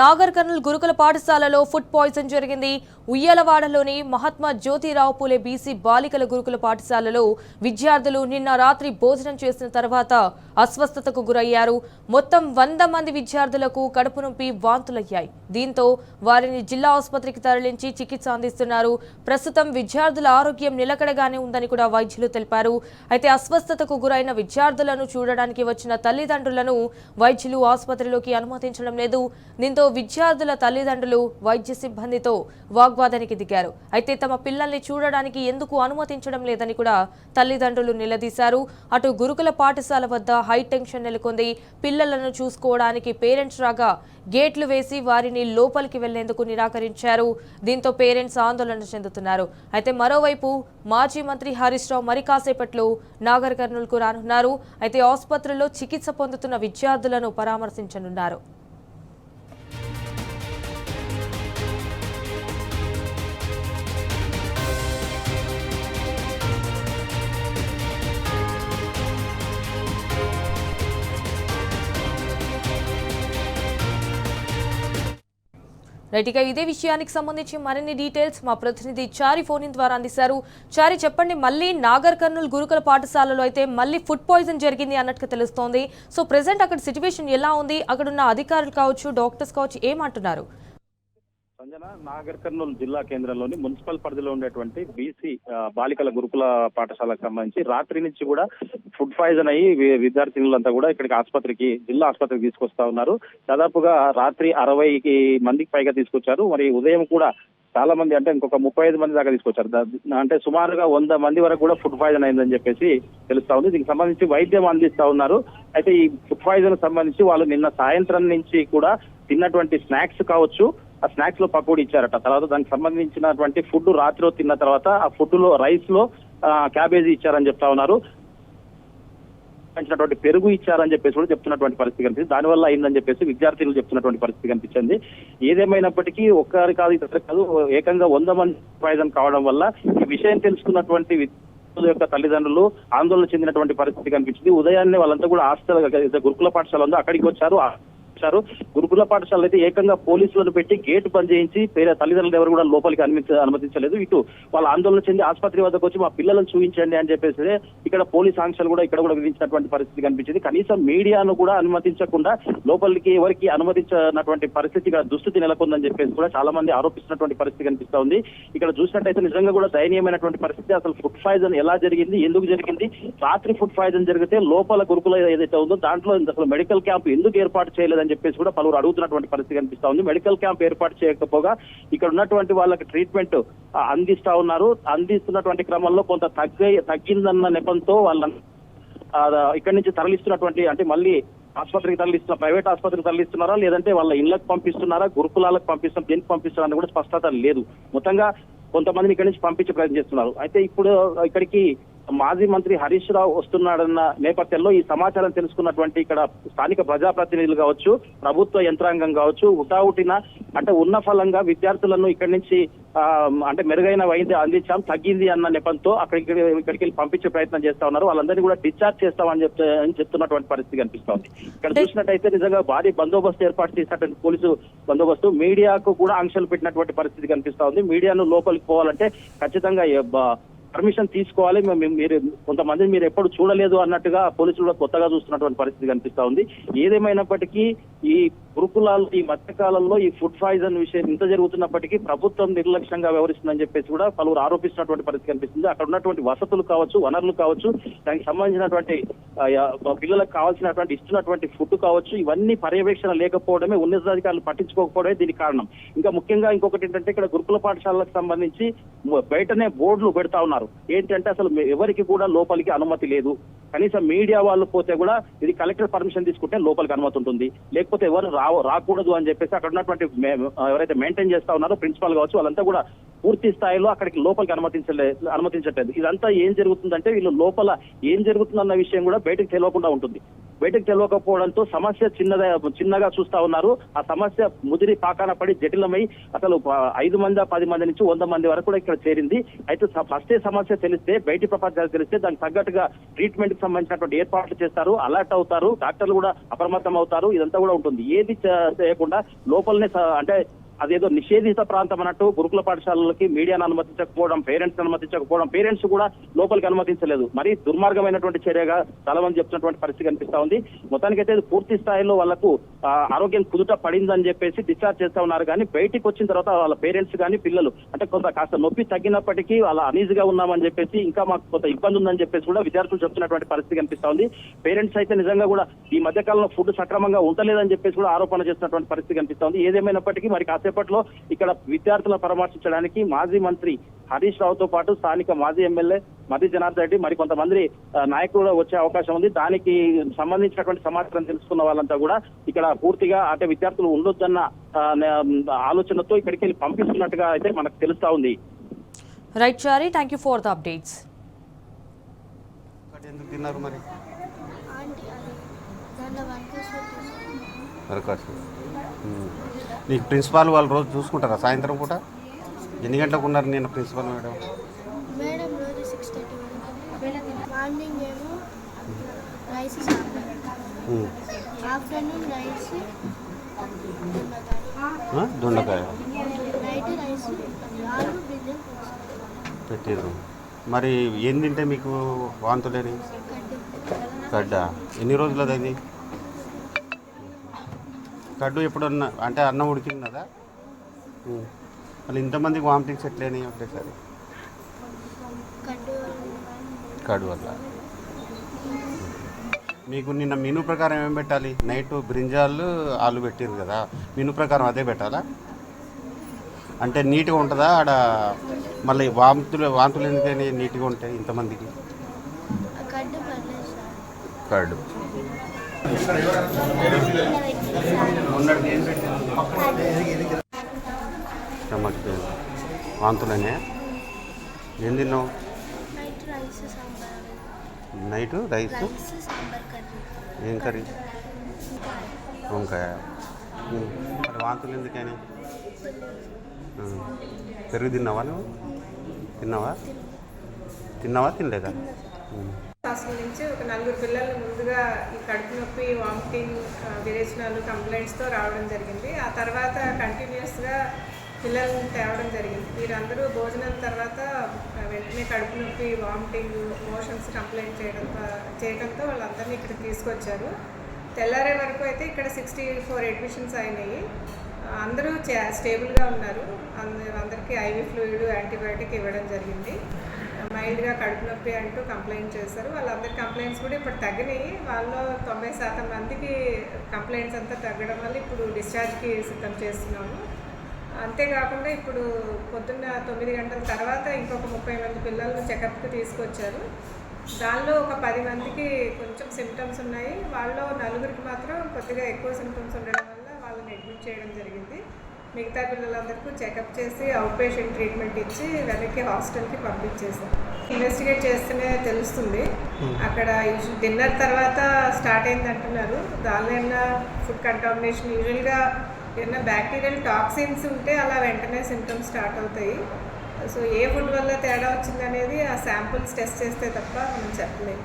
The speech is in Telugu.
నాగర్ కర్నూల్ గురుకుల పాఠశాలలో ఫుడ్ పాయిజన్ జరిగింది. ఉయ్యలవాడలోని మహాత్మా జ్యోతిరావు పూలే బీసీ బాలికల గురుకుల పాఠశాలలో విద్యార్థులు నిన్న రాత్రి భోజనం చేసిన తర్వాత అస్వస్థతకు గురయ్యారు. మొత్తం 100 మంది విద్యార్థులకు కడుపు నొప్పి, వాంతులయ్యాయి. దీంతో వారిని జిల్లా ఆసుపత్రికి తరలించి చికిత్స అందిస్తున్నారు. ప్రస్తుతం విద్యార్థుల ఆరోగ్యం నిలకడగానే ఉందని కూడా వైద్యులు తెలిపారు. అయితే అస్వస్థతకు గురైన విద్యార్థులను చూడడానికి వచ్చిన తల్లిదండ్రులను వైద్యులు ఆసుపత్రిలోకి అనుమతించడం లేదు. దీంతో విద్యార్థుల తల్లిదండ్రులు వైద్య సిబ్బందితో వాగ్వాదానికి దిగారు. అయితే తమ పిల్లల్ని చూడడానికి ఎందుకు అనుమతించడం లేదని కూడా తల్లిదండ్రులు నిలదీశారు. అటు గురుకుల పాఠశాల వద్ద హై టెన్షన్ నెలకొంది. పిల్లలను చూసుకోవడానికి పేరెంట్స్ రాగా గేట్లు వేసి వారిని లోపలికి వెళ్లేందుకు నిరాకరించారు. దీంతో పేరెంట్స్ ఆందోళన చెందుతున్నారు. అయితే మరోవైపు మాజీ మంత్రి హరీష్ రావు మరి కాసేపట్లో నాగర్ కర్నూల్కు రానున్నారు. అయితే ఆసుపత్రిలో చికిత్స పొందుతున్న విద్యార్థులను పరామర్శించనున్నారు. రైట్గా ఇదే విషయానికి సంబంధించి మరిన్ని డీటెయిల్స్ మా ప్రతినిధి చారి ఫోన్ ద్వారా అందిస్తారు. చారి, చెప్పండి, మళ్ళీ నాగర్ కర్నూల్ గురుకుల పాఠశాలలో అయితే మళ్ళీ ఫుడ్ పాయిజన్ జరిగింది అన్నట్టుగా తెలుస్తోంది. సో ప్రెసెంట్ అక్కడ సిచ్యువేషన్ ఎలా ఉంది? అక్కడ ఉన్న అధికారులు కావచ్చు, డాక్టర్స్ కావచ్చు, ఏమంటున్నారు? సంజన, నాగర్ కర్నూలు జిల్లా కేంద్రంలోని మున్సిపల్ పరిధిలో ఉండేటువంటి బీసీ బాలికల గురుకుల పాఠశాలకు సంబంధించి రాత్రి నుంచి కూడా ఫుడ్ పాయిజన్ అయ్యి విద్యార్థినులంతా కూడా ఇక్కడికి జిల్లా ఆసుపత్రికి తీసుకొస్తా ఉన్నారు. దాదాపుగా రాత్రి 60 మందికి పైగా తీసుకొచ్చారు. మరి ఉదయం కూడా చాలా మంది, అంటే ఇంకొక 35 మంది దాకా తీసుకొచ్చారు. అంటే సుమారుగా 100 మంది వరకు కూడా ఫుడ్ పాయిజన్ అయిందని చెప్పేసి తెలుస్తా ఉంది. దీనికి సంబంధించి వైద్యం అందిస్తా ఉన్నారు. అయితే ఈ ఫుడ్ పాయిజన్ సంబంధించి వాళ్ళు నిన్న సాయంత్రం నుంచి కూడా తిన్నటువంటి స్నాక్స్ కావచ్చు, ఆ స్నాక్స్ లో పకోడీ ఇచ్చారట. తర్వాత దానికి సంబంధించినటువంటి ఫుడ్ రాత్రిలో తిన్న తర్వాత ఆ ఫుడ్ లో రైస్ లో క్యాబేజీ ఇచ్చారని చెప్తా ఉన్నారు. పెరుగు ఇచ్చారని చెప్పేసి కూడా చెప్తున్నటువంటి పరిస్థితి కనిపిస్తుంది. దానివల్ల అయిందని చెప్పేసి విద్యార్థులు చెప్తున్నటువంటి పరిస్థితి కనిపించింది. ఏదేమైనప్పటికీ ఒక్కరి కాదు, ఇతర కాదు, ఏకంగా 100 మంది పాయిజన్ కావడం వల్ల ఈ విషయం తెలుసుకున్నటువంటి విద్యార్థుల యొక్క తల్లిదండ్రులు ఆందోళన చెందినటువంటి పరిస్థితి కనిపించింది. ఉదయాన్నే వాళ్ళంతా కూడా హాస్టల్ గురుకుల పాఠశాల ఉందో అక్కడికి వచ్చారు. గురుకుల పాఠశాల అయితే ఏకంగా పోలీసులను పెట్టి గేట్ బంద్ చేయించి తల్లిదండ్రులు ఎవరు కూడా లోపలికి అనుమతించలేదు. ఇటు వాళ్ళ ఆందోళన చెంది ఆసుపత్రి వద్దకు వచ్చి మా పిల్లలను చూపించండి అని చెప్పేసి ఇక్కడ పోలీస్ ఆంక్షలు కూడా ఇక్కడ కూడా విధించినటువంటి పరిస్థితి కనిపించింది. కనీసం మీడియాను కూడా అనుమతించకుండా లోపలికి ఎవరికి అనుమతించినటువంటి పరిస్థితి ఇక్కడ దుస్థితి నెలకొందని చెప్పేసి కూడా చాలా మంది ఆరోపిస్తున్నటువంటి పరిస్థితి కనిపిస్తా ఉంది. ఇక్కడ చూసినట్టయితే నిజంగా కూడా దయనీయమైనటువంటి పరిస్థితి. అసలు ఫుడ్ పాయిజన్ ఎలా జరిగింది, ఎందుకు జరిగింది? రాత్రి ఫుడ్ పాయిజన్ జరిగితే లోపల గురుకుల ఏదైతే ఉందో దాంట్లో అసలు మెడికల్ క్యాంప్ ఎందుకు ఏర్పాటు చేయలేదని చెప్పేసి కూడా పలువురు అడుగుతున్నటువంటి పరిస్థితి కనిపిస్తా ఉంది. మెడికల్ క్యాంప్ ఏర్పాటు చేయకపోగా ఇక్కడ ఉన్నటువంటి వాళ్ళకి ట్రీట్మెంట్ అందిస్తా ఉన్నారు. అందిస్తున్నటువంటి క్రమంలో కొంత తగ్గిందన్న నెపంతో వాళ్ళని ఇక్కడి నుంచి తరలిస్తున్నటువంటి, అంటే మళ్ళీ ఆసుపత్రికి తరలిస్తున్న ప్రైవేట్ ఆసుపత్రికి తరలిస్తున్నారా, లేదంటే వాళ్ళ ఇళ్లకు పంపిస్తున్నారా, గురుకులాలకు పంపిస్తున్నారా, దేనికి పంపిస్తున్నారని కూడా స్పష్టత లేదు. మొత్తంగా కొంతమందిని ఇక్కడి నుంచి పంపించే ప్రయత్నం చేస్తున్నారు. అయితే ఇప్పుడు ఇక్కడికి మాజీ మంత్రి హరీష్ రావు వస్తున్నాడన్న నేపథ్యంలో ఈ సమాచారం తెలుసుకున్నటువంటి ఇక్కడ స్థానిక ప్రజాప్రతినిధులు కావచ్చు, ప్రభుత్వ యంత్రాంగం కావచ్చు, హుటాహుటిన అంటే ఉన్న ఫలంగా విద్యార్థులను ఇక్కడి నుంచి అంటే మెరుగైన వైద్యం అందించాం, తగ్గింది అన్న నెపంతో ఇక్కడికి వెళ్ళి పంపించే ప్రయత్నం చేస్తా ఉన్నారు. వాళ్ళందరినీ కూడా డిశ్చార్జ్ చేస్తామని చెప్తున్నటువంటి పరిస్థితి కనిపిస్తా ఉంది. ఇక్కడ చూసినట్టయితే నిజంగా భారీ బందోబస్తు ఏర్పాటు చేసినటువంటి పోలీసు బందోబస్తు, మీడియాకు కూడా ఆంక్షలు పెట్టినటువంటి పరిస్థితి కనిపిస్తా ఉంది. మీడియాను లోపలికి పోవాలంటే ఖచ్చితంగా పర్మిషన్ తీసుకోవాలి. మీరు కొంతమంది మీరు ఎప్పుడు చూడలేదు అన్నట్టుగా పోలీసులు కొత్తగా చూస్తున్నటువంటి పరిస్థితి కనిపిస్తా ఉంది. ఏదేమైనప్పటికీ ఈ గురుకులాలు ఈ మధ్యకాలంలో ఈ ఫుడ్ పాయిజన్ విషయం ఇంత జరుగుతున్నప్పటికీ ప్రభుత్వం నిర్లక్ష్యంగా వ్యవహరిస్తుందని చెప్పేసి కూడా పలువురు ఆరోపిస్తున్నటువంటి పరిస్థితి కనిపిస్తుంది. అక్కడ ఉన్నటువంటి వసతులు కావచ్చు, వనరులు కావచ్చు, దానికి సంబంధించినటువంటి పిల్లలకు కావాల్సినటువంటి ఇస్తున్నటువంటి ఫుడ్ కావచ్చు, ఇవన్నీ పర్యవేక్షణ లేకపోవడమే, ఉన్నతాధికారులు పట్టించుకోకపోవడమే దీనికి కారణం. ఇంకా ముఖ్యంగా ఇంకొకటి ఏంటంటే ఇక్కడ గురుకుల పాఠశాలకు సంబంధించి బయటనే బోర్డులు పెడతా ఉన్నారు. ఏంటంటే అసలు ఎవరికి కూడా లోపలికి అనుమతి లేదు. కనీసం మీడియా వాళ్ళు పోతే కూడా ఇది కలెక్టర్ పర్మిషన్ తీసుకుంటే లోపలికి అనుమతి ఉంటుంది, లేకపోతే ఎవరు రాకూడదు అని చెప్పేసి అక్కడ ఉన్నటువంటి ఎవరైతే మెయింటైన్ చేస్తా ఉన్నారో ప్రిన్సిపాల్ కావచ్చు, వాళ్ళంతా కూడా పూర్తి స్థాయిలో అక్కడికి లోపలికి అనుమతించట్లేదు. ఇదంతా ఏం జరుగుతుందంటే వీళ్ళు లోపల ఏం జరుగుతుందన్న విషయం కూడా బయటకు తెలియకుండా ఉంటుంది. బయటకు తెలియకపోవడంతో సమస్య చిన్నగా చూస్తా ఉన్నారు. ఆ సమస్య ముదిరి పాకాన పడి జటిలమై అసలు 5 మంది 10 మంది నుంచి 100 మంది వరకు కూడా ఇక్కడ చేరింది. అయితే ఫస్టే సమస్య తెలిస్తే బయటి ప్రపంచానికి తెలిస్తే దానికి తగ్గట్టుగా ట్రీట్మెంట్ కి సంబంధించినటువంటి ఏర్పాట్లు చేస్తారు, అలర్ట్ అవుతారు, డాక్టర్లు కూడా అప్రమత్తం అవుతారు. ఇదంతా కూడా ఉంటుంది. ఏది చేయకుండా లోపలనే అంటే అదేదో నిషేధిత ప్రాంతం అన్నట్టు గురుకుల పాఠశాలలకి మీడియాను అనుమతించకపోవడం, పేరెంట్స్ అనుమతించకపోవడం, పేరెంట్స్ కూడా లోపలికి అనుమతించలేదు. మరి దుర్మార్గమైనటువంటి చర్యగా చాలా మంది చెప్తున్నటువంటి పరిస్థితి కనిపిస్తా ఉంది. మొత్తానికైతే పూర్తి స్థాయిలో వాళ్లకు ఆరోగ్యం కుదుట పడిందని చెప్పేసి డిశ్చార్జ్ చేస్తా ఉన్నారు. కానీ బయటికి వచ్చిన తర్వాత వాళ్ళ పేరెంట్స్ కానీ పిల్లలు అంటే కొంత కాస్త నొప్పి తగ్గినప్పటికీ వాళ్ళ అనీజీగా ఉన్నామని చెప్పేసి, ఇంకా మాకు కొంత ఇబ్బంది ఉందని చెప్పేసి కూడా విద్యార్థులు చెప్తున్నటువంటి పరిస్థితి కనిపిస్తా ఉంది. పేరెంట్స్ అయితే నిజంగా కూడా ఈ మధ్య కాలంలో ఫుడ్ సక్రమంగా ఉండలేదని చెప్పేసి కూడా ఆరోపణ చేస్తున్నటువంటి పరిస్థితి కనిపిస్తా ఉంది. ఏదేమైనప్పటికీ మరి కాసేపట్లో ఇక్కడ విద్యార్థులను పరామర్శించడానికి మాజీ మంత్రి హరీష్ రావుతో పాటు స్థానిక మాజీ ఎమ్మెల్యే మద్ది జనార్దన్ రెడ్డి మరి కొంతమంది నాయకులు వచ్చే అవకాశం ఉంది. దానికి సంబంధించినటువంటి సమాచారం తెలుసుకున్న వాళ్ళంతా కూడా ఇక్కడ పూర్తిగా అంటే విద్యార్థులు ఉండొద్దన్న ఆలోచనతో ఇక్కడికి వెళ్ళి పంపిస్తున్నట్టుగా అయితే మనకు తెలుస్తా ఉంది. Right Chari, thank you for the updates. ఎందుకు తిన్నారు మరి? నీకు ప్రిన్సిపాల్ వాళ్ళు రోజు చూసుకుంటారా సాయంత్రం పూట? ఎన్ని గంటలకు ఉన్నారు నేను ప్రిన్సిపాల్ మేడం? మేడం రోజు 6:30 మార్నింగ్ ఏమో రైస్ ఆఫ్టర్నూన్ రైస్ దొండకాయ నైట్ రైస్ ఆలు బియ్యం పెట్టారు. మరి ఏం తింటే మీకు వాంతులేని? గడ్డ. ఎన్ని రోజులది అది? కడ్డు ఎప్పుడన్నా అంటే అన్నం ఉడికిందా? మళ్ళీ ఇంతమందికి వామిటింగ్స్ ఎట్లేని ఒకటేసారి? కడ్డు వల్ల. మీకు నిన్న మెనూ ప్రకారం ఏం పెట్టాలి? నైట్ బ్రింజాలు ఆలు పెట్టారు కదా, మెనూ ప్రకారం అదే పెట్టాలా? అంటే నీట్గా ఉంటుందా ఆడ? మళ్ళీ వాంతులు ఎందుకని నీట్గా ఉంటాయి ఇంతమందికి? కడ్డు. స్టమక్ పెయిన్, వాంతులనే. ఏం తిన్నావు నైట్? రైస్. ఏం కర్రీ? వంకాయ. మరి వాంతులు ఎందుకని? పెరుగు తిన్నావా నువ్వు? తిన్నావా తినలేదా? హాస్టల్ నుంచి ఒక 4 పిల్లలు ముందుగా ఈ కడుపు నొప్పి, వామిటింగ్, విరేచనాలు కంప్లైంట్స్తో రావడం జరిగింది. ఆ తర్వాత కంటిన్యూస్గా పిల్లల్ని తేవడం జరిగింది. వీరందరూ భోజనం తర్వాత వెంటనే కడుపు నొప్పి, వామిటింగ్, మోషన్స్ కంప్లైంట్ చేయడంతో వాళ్ళందరినీ ఇక్కడ తీసుకొచ్చారు. తెల్లారే వరకు అయితే ఇక్కడ 64 అడ్మిషన్స్ అయినాయి. అందరూ స్టేబుల్గా ఉన్నారు. అందరికీ ఐవి ఫ్లూయిడ్, యాంటీబయాటిక్ ఇవ్వడం జరిగింది. మైల్డ్గా కడుపు నొప్పి అంటూ కంప్లైంట్ చేశారు. వాళ్ళందరి కంప్లైంట్స్ కూడా ఇప్పుడు తగ్గినాయి. వాళ్ళలో 90% మందికి కంప్లైంట్స్ అంతా తగ్గడం వల్ల ఇప్పుడు డిశ్చార్జ్కి సిద్ధం చేస్తున్నాము. అంతేకాకుండా ఇప్పుడు పొద్దున్న 9 గంటల తర్వాత ఇంకొక 30 మంది పిల్లలను చెకప్కి తీసుకొచ్చారు. దానిలో ఒక 10 మందికి కొంచెం సిమ్టమ్స్ ఉన్నాయి. వాళ్ళలో 4గురికి మాత్రం కొద్దిగా ఎక్కువ సిమ్టమ్స్ ఉండడం వల్ల వాళ్ళని అడ్మిట్ చేయడం జరిగింది. మిగతా పిల్లలందరికీ చెకప్ చేసి అవుట్ పేషెంట్ ట్రీట్మెంట్ ఇచ్చి వెనక్కి హాస్టల్కి పంపించేసాం. ఇన్వెస్టిగేట్ చేస్తేనే తెలుస్తుంది. అక్కడ డిన్నర్ తర్వాత స్టార్ట్ అయింది అంటున్నారు. దానిలో ఏమైనా ఫుడ్ కంటామినేషన్, యూజువల్గా ఏమైనా బ్యాక్టీరియల్ టాక్సిన్స్ ఉంటే అలా వెంటనే సిమ్టమ్స్ స్టార్ట్ అవుతాయి. సో ఏ ఫుడ్ వల్ల తేడా వచ్చిందనేది ఆ శాంపుల్స్ టెస్ట్ చేస్తే తప్ప మనం చెప్పలేము.